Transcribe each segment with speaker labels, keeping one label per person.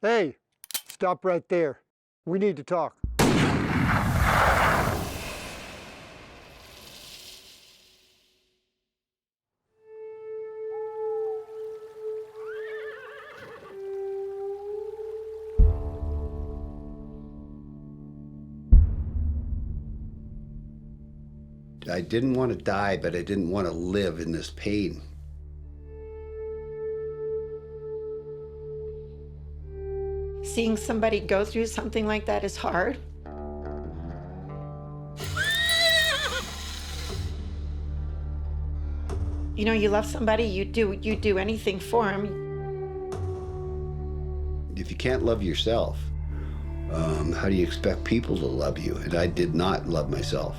Speaker 1: Hey, stop right there. We need to talk.
Speaker 2: I didn't want to die, but I didn't want to live in this pain.
Speaker 3: Seeing somebody go through something like that is hard. You know, you love somebody, you do anything for them.
Speaker 2: If you can't love yourself, how do you expect people to love you? And I did not love myself.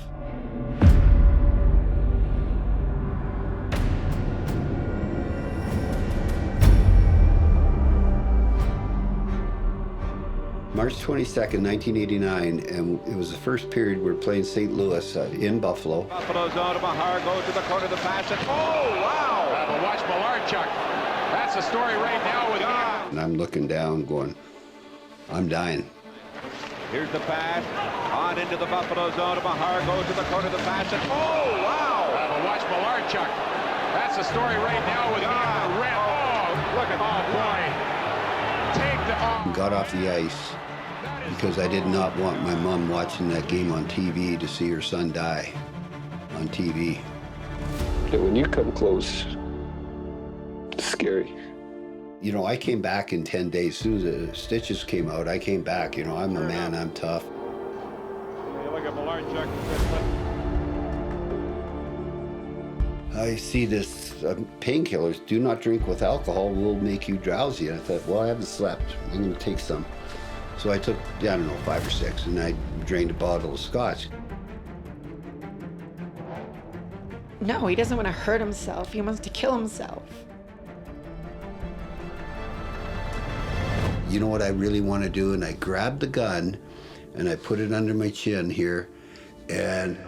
Speaker 2: March 22nd, 1989, and it was the first period we were playing St. Louis in Buffalo.
Speaker 4: Buffalo's on to Mahar, goes to the corner of the pass, and oh, wow!
Speaker 5: But watch Malarchuk. That's the story right now with him.
Speaker 2: And I'm looking down going, I'm dying.
Speaker 4: Here's the pass, on into the Buffalo zone to Mahar, goes to the corner of the pass, and oh, wow!
Speaker 5: But watch Malarchuk. That's the story right now with him. Oh, look at boy. Take the
Speaker 2: Got off the ice because I did not want my mom watching that game on TV to see her son die on TV.
Speaker 6: And when you come close, it's scary.
Speaker 2: You know, I came back in 10 days. As soon as the stitches came out, I came back. You know, I'm a man, I'm tough.
Speaker 4: Look at Malarchuk.
Speaker 2: I see this painkillers, do not drink with alcohol, will make you drowsy. And I thought, well, I haven't slept. I'm going to take some. So I took, I don't know, 5 or 6, and I drained a bottle of scotch.
Speaker 3: No, he doesn't want to hurt himself. He wants to kill himself.
Speaker 2: You know what I really want to do? And I grabbed the gun and I put it under my chin here, and